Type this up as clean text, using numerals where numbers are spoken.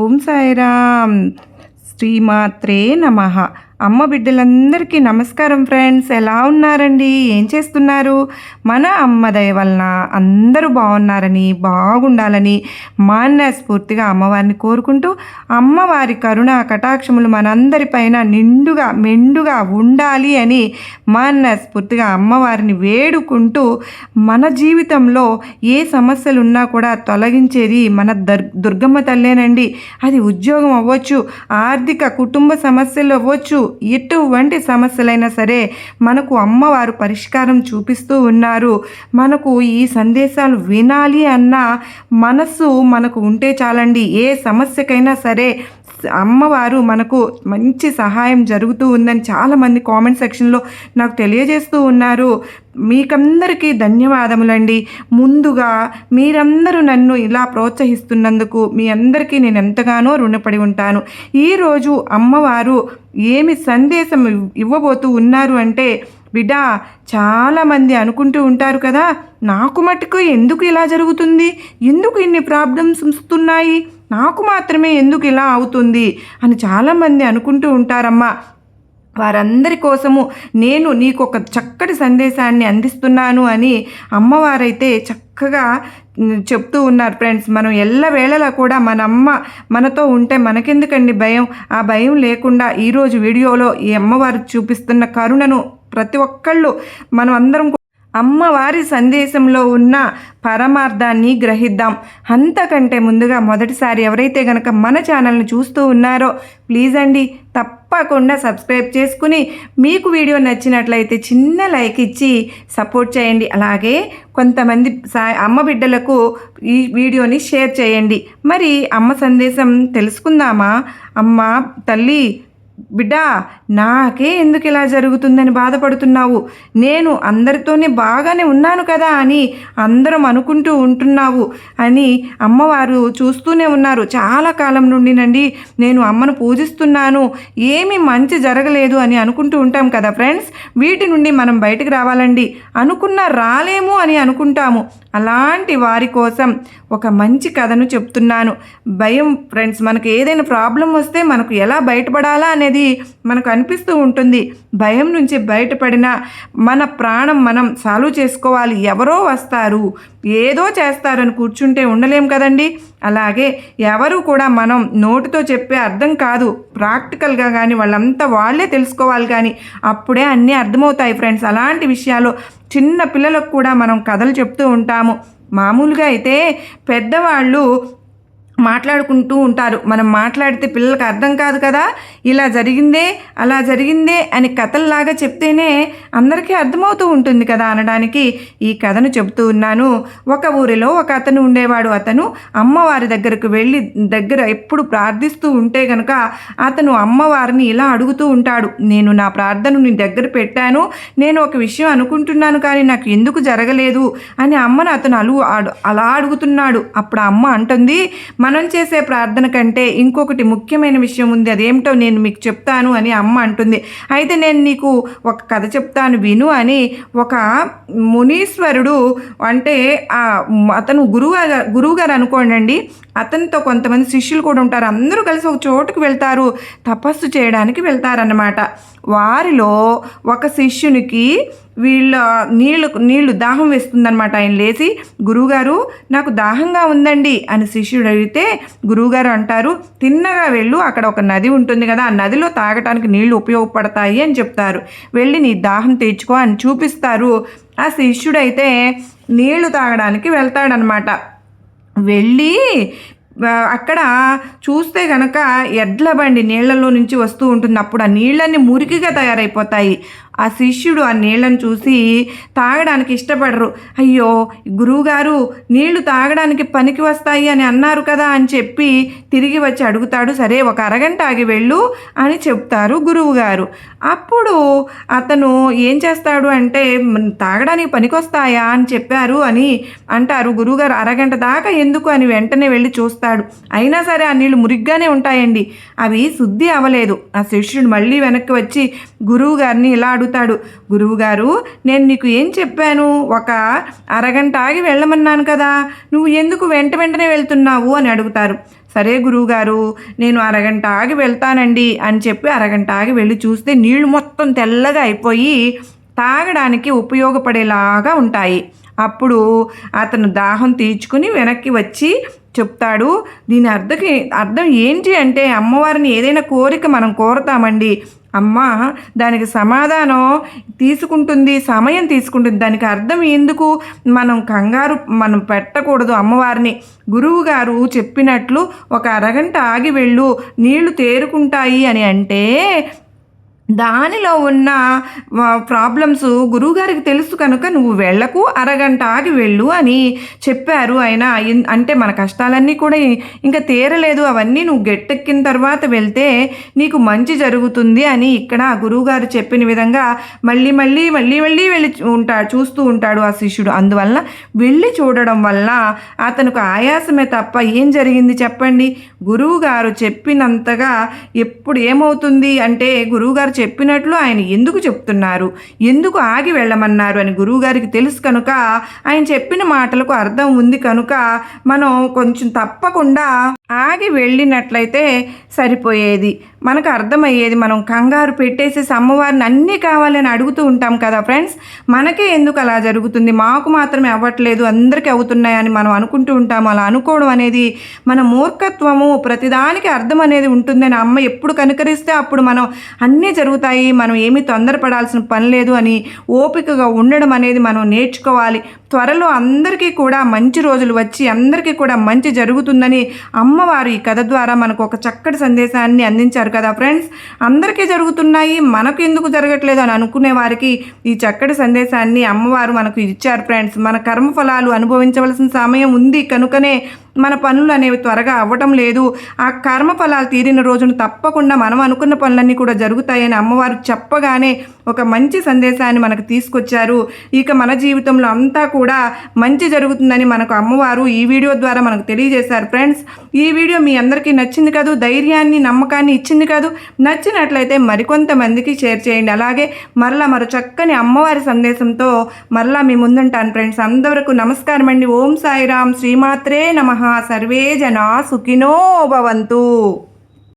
ఓం సాయిరామ్. శ్రీమాత్రే నమః. అమ్మ బిడ్డలందరికీ నమస్కారం ఫ్రెండ్స్. ఎలా ఉన్నారండి? ఏం చేస్తున్నారు? మన అమ్మ దయ వలన అందరూ బాగున్నారని, బాగుండాలని మనస్ఫూర్తిగా అమ్మవారిని కోరుకుంటూ, అమ్మవారి కరుణ కటాక్షములు మనందరిపైన నిండుగా మెండుగా ఉండాలి అని మనస్ఫూర్తిగా అమ్మవారిని వేడుకుంటూ, మన జీవితంలో ఏ సమస్యలు ఉన్నా కూడా తొలగించేది మన దుర్గమ్మ తల్లేనండి. అది ఉద్యోగం అవ్వచ్చు, ఆర్థిక కుటుంబ సమస్యలు అవ్వచ్చు, ఎటువంటి సమస్యలైనా సరే మనకు అమ్మవారు పరిష్కారం చూపిస్తూ ఉన్నారు. మనకు ఈ సందేశాలు వినాలి అన్న మనసు మనకు ఉంటే చాలండి. ఏ సమస్యకైనా సరే అమ్మవారు మనకు మంచి సహాయం జరుగుతూ ఉందని చాలామంది కామెంట్ సెక్షన్లో నాకు తెలియజేస్తూ ఉన్నారు. మీకందరికీ ధన్యవాదములండి. ముందుగా మీరందరూ నన్ను ఇలా ప్రోత్సహిస్తున్నందుకు మీ అందరికీ నేను ఎంతగానో రుణపడి ఉంటాను. ఈరోజు అమ్మవారు ఏమి సందేశం ఇవ్వబోతూ ఉన్నారు అంటే, బిడ్డ, చాలామంది అనుకుంటూ ఉంటారు కదా, నాకు మటుకు ఎందుకు ఇలా జరుగుతుంది, ఎందుకు ఇన్ని ప్రాబ్లమ్స్ వస్తున్నాయి, నాకు మాత్రమే ఎందుకు ఇలా అవుతుంది అని చాలామంది అనుకుంటూ ఉంటారమ్మా. వారందరి కోసము నేను నీకు ఒక చక్కటి సందేశాన్ని అందిస్తున్నాను అని అమ్మవారైతే చక్కగా చెప్తూ ఉన్నారు ఫ్రెండ్స్. మనం ఎల్లవేళలా కూడా మన అమ్మ మనతో ఉంటే మనకెందుకండి భయం? ఆ భయం లేకుండా ఈరోజు వీడియోలో ఈ అమ్మవారు చూపిస్తున్న కరుణను ప్రతి ఒక్కళ్ళు మనం అందరం అమ్మవారి సందేశంలో ఉన్న పరమార్థాన్ని గ్రహిద్దాం. అంతకంటే ముందుగా మొదటిసారి ఎవరైతే కనుక మన ఛానల్ని చూస్తూ ఉన్నారో ప్లీజ్ అండి తప్పకుండా సబ్స్క్రైబ్ చేసుకుని, మీకు వీడియో నచ్చినట్లయితే చిన్న లైక్ ఇచ్చి సపోర్ట్ చేయండి. అలాగే కొంతమంది అమ్మ బిడ్డలకు ఈ వీడియోని షేర్ చేయండి. మరి అమ్మ సందేశం తెలుసుకుందామా? అమ్మ తల్లి, బిడ్డ, నాకే ఎందుకు ఇలా జరుగుతుందని బాధపడుతున్నావు, నేను అందరితోనే బాగానే ఉన్నాను కదా అని అందరం అనుకుంటూ ఉంటున్నావు అని అమ్మవారు చూస్తూనే ఉన్నారు. చాలా కాలం నుండినండి నేను అమ్మను పూజిస్తున్నాను, ఏమీ మంచి జరగలేదు అని అనుకుంటూ ఉంటాం కదా ఫ్రెండ్స్. వీటి నుండి మనం బయటకు రావాలండి. అనుకున్నా రాలేము అని అనుకుంటాము. అలాంటి వారి కోసం ఒక మంచి కథను చెప్తున్నాను. భయం ఫ్రెండ్స్, మనకు ఏదైనా ప్రాబ్లం వస్తే మనకు ఎలా బయటపడాలా అనేది మనకు అనిపిస్తూ ఉంటుంది. భయం నుంచి బయటపడిన మన ప్రాణం మనం సాల్వ్ చేసుకోవాలి. ఎవరో వస్తారు, ఏదో చేస్తారని కూర్చుంటే ఉండలేం కదండి. అలాగే ఎవరు కూడా మనం నోటితో చెప్పే అర్థం కాదు, ప్రాక్టికల్గా కానీ వాళ్ళంతా వాళ్ళే తెలుసుకోవాలి, కానీ అప్పుడే అన్నీ అర్థమవుతాయి ఫ్రెండ్స్. అలాంటి విషయాలు చిన్న పిల్లలకు కూడా మనం కథలు చెప్తూ ఉంటాము. మామూలుగా అయితే పెద్దవాళ్ళు మాట్లాడుకుంటూ ఉంటారు, మనం మాట్లాడితే పిల్లలకు అర్థం కాదు కదా. ఇలా జరిగిందే అలా జరిగిందే అని కథల్లాగా చెప్తేనే అందరికీ అర్థమవుతూ ఉంటుంది కదా అనడానికి ఈ కథను చెబుతూ ఉన్నాను. ఒక ఊరిలో ఒక అతను ఉండేవాడు. అతను అమ్మవారి దగ్గరకు వెళ్ళి ఎప్పుడు ప్రార్థిస్తూ ఉంటే కనుక అతను అమ్మవారిని ఇలా అడుగుతూ ఉంటాడు, నేను నా ప్రార్థన నీ దగ్గర పెట్టాను, నేను ఒక విషయం అనుకుంటున్నాను కానీ నాకు ఎందుకు జరగలేదు అని అమ్మను అతను అలా అడుగుతున్నాడు. అప్పుడు అమ్మ అంటుంది, మనం చేసే ప్రార్థన కంటే ఇంకొకటి ముఖ్యమైన విషయం ఉంది, అదేమిటో నేను మీకు చెప్తాను అని అమ్మ అంటుంది. అయితే నేను నీకు ఒక కథ చెప్తాను విను అని ఒక మునీశ్వరుడు, అంటే అతను గురువుగారు అనుకోండి, అతనితో కొంతమంది శిష్యులు కూడా ఉంటారు. అందరూ కలిసి ఒక చోటుకు వెళ్తారు, తపస్సు చేయడానికి వెళ్తారన్నమాట. వారిలో ఒక శిష్యునికి నీళ్ళు దాహం వేస్తుందన్నమాట. ఆయన లేచి, గురువుగారు నాకు దాహంగా ఉందండి అని శిష్యుడు అడిగితే గురువుగారు అంటారు, తిన్నగా వెళ్ళు, అక్కడ ఒక నది ఉంటుంది కదా, ఆ నదిలో తాగటానికి నీళ్లు ఉపయోగపడతాయి అని చెప్తారు. వెళ్ళి నీ దాహం తీర్చుకో అని చూపిస్తారు. ఆ శిష్యుడైతే నీళ్లు తాగడానికి వెళ్తాడనమాట. వెళ్ళి అక్కడ చూస్తే కనుక ఎడ్ల బండి నీళ్లలో నుంచి వస్తూ ఉంటుంది. అప్పుడు ఆ నీళ్ళన్నీ మురికిగా తయారైపోతాయి. ఆ శిష్యుడు ఆ నీళ్లను చూసి తాగడానికి ఇష్టపడరు. అయ్యో గురువుగారు నీళ్లు తాగడానికి పనికి వస్తాయి అని అన్నారు కదా అని చెప్పి తిరిగి వచ్చి అడుగుతాడు. సరే ఒక అరగంట ఆగి వెళ్ళు అని చెప్తారు గురువుగారు. అప్పుడు అతను ఏం చేస్తాడు అంటే, తాగడానికి పనికొస్తాయా అని చెప్పారు అని అంటారు. గురువుగారు అరగంట దాకా ఎందుకు అని వెంటనే వెళ్ళి చూస్తాడు. అయినా సరే ఆ నీళ్లు మురిగ్గానే ఉంటాయండి, అవి శుద్ధి అవ్వలేదు. ఆ శిష్యుడు మళ్ళీ వెనక్కి వచ్చి గురువుగారిని ఇలా అడుగుతాడు, గురువుగారు నేను నీకు ఏం చెప్పాను, ఒక అరగంట ఆగి వెళ్ళమన్నాను కదా, నువ్వు ఎందుకు వెంటనే వెళ్తున్నావు అని అడుగుతారు. సరే గురువుగారు, నేను అరగంట ఆగి వెళ్తానండి అని చెప్పి అరగంట ఆగి వెళ్ళి చూస్తే నీళ్లు మొత్తం తెల్లగా అయిపోయి తాగడానికి ఉపయోగపడేలాగా ఉంటాయి. అప్పుడు అతను దాహం తీర్చుకుని వెనక్కి వచ్చి చెప్తాడు, దీని అర్థం ఏంటి అంటే, అమ్మవారిని ఏదైనా కోరిక మనం కోరతామండి, అమ్మ దానికి సమాధానం తీసుకుంటుంది, సమయం తీసుకుంటుంది. దానికి అర్థం ఎందుకు మనం పెట్టకూడదు అమ్మవారిని. గురువు గారు చెప్పినట్లు ఒక అరగంట ఆగి వెళ్ళు, నీళ్లు తేరుకుంటాయి అని అంటే దానిలో ఉన్న ప్రాబ్లమ్స్ గురువుగారికి తెలుసు కనుక నువ్వు వెళ్ళకు, అరగంట ఆగి వెళ్ళు అని చెప్పారు ఆయన. అంటే మన కష్టాలన్నీ కూడా ఇంకా తీరలేదు, అవన్నీ నువ్వు గట్టెక్కిన తర్వాత వెళ్తే నీకు మంచి జరుగుతుంది అని ఇక్కడ గురువుగారు చెప్పిన విధంగా మళ్ళీ మళ్ళీ మళ్ళీ మళ్ళీ వెళ్ళి చూస్తూ ఉంటాడు ఆ శిష్యుడు. అందువల్ల వెళ్ళి చూడడం వల్ల అతనికి ఆయాసమే తప్ప ఏం జరిగింది చెప్పండి? గురువుగారు చెప్పినంతగా ఎప్పుడు ఏమవుతుంది అంటే, గురువుగారు చెప్పినట్లు ఆయన ఎందుకు చెప్తున్నారు, ఎందుకు ఆగి వెళ్ళమన్నారు అని గురువుగారికి తెలుసు కనుక, ఆయన చెప్పిన మాటలకు అర్థం ఉంది కనుక మనం కొంచెం తప్పకుండా ఆగి వెళ్ళినట్లయితే సరిపోయేది, మనకు అర్థమయ్యేది. మనం కంగారు పెట్టేసి అమ్మవారిని అన్నీ కావాలని అడుగుతూ ఉంటాం కదా ఫ్రెండ్స్. మనకే ఎందుకు అలా జరుగుతుంది, మాకు మాత్రమే అవ్వట్లేదు అందరికీ అవుతున్నాయని మనం అనుకుంటూ ఉంటాము. అలా అనుకోవడం అనేది మన మూర్ఖత్వము. ప్రతిదానికి అర్థం అనేది ఉంటుందని అమ్మ ఎప్పుడు కనుకరిస్తే అప్పుడు మనం అన్నీ జరుగుతాయి, మనం ఏమీ తొందరపడాల్సిన పని లేదు అని ఓపికగా ఉండడం అనేది మనం నేర్చుకోవాలి. త్వరలో అందరికీ కూడా మంచి రోజులు వచ్చి అందరికీ కూడా మంచి జరుగుతుందని అమ్మవారు ఈ కథ ద్వారా మనకు ఒక చక్కటి సందేశాన్ని అందించారు కదా ఫ్రెండ్స్. అందరికీ జరుగుతున్నాయి, మనకు ఎందుకు జరగట్లేదు అని అనుకునే వారికి ఈ చక్కటి సందేశాన్ని అమ్మవారు మనకు ఇచ్చారు ఫ్రెండ్స్. మన కర్మఫలాలు అనుభవించవలసిన సమయం ఉంది కనుకనే మన పనులు అనేవి త్వరగా అవ్వటం లేదు. ఆ కర్మఫలాలు తీరిన రోజున తప్పకుండా మనం అనుకున్న పనులన్నీ కూడా జరుగుతాయని అమ్మవారు చెప్పగానే ఒక మంచి సందేశాన్ని మనకు తీసుకొచ్చారు. ఇక మన జీవితంలో అంతా కూడా మంచి జరుగుతుందని మనకు అమ్మవారు ఈ వీడియో ద్వారా మనకు తెలియజేశారు ఫ్రెండ్స్. ఈ వీడియో మీ అందరికీ నచ్చింది కాదు, ధైర్యాన్ని నమ్మకాన్ని ఇచ్చింది కాదు. నచ్చినట్లయితే మరికొంతమందికి షేర్ చేయండి. అలాగే మరో చక్కని అమ్మవారి సందేశంతో మరలా మీ ముందుంటాను ఫ్రెండ్స్. అందరికీ నమస్కారం అండి. ఓం సాయిరాం. శ్రీమాత్రే నమః. సర్వే జనా సుఖినో భవంతు.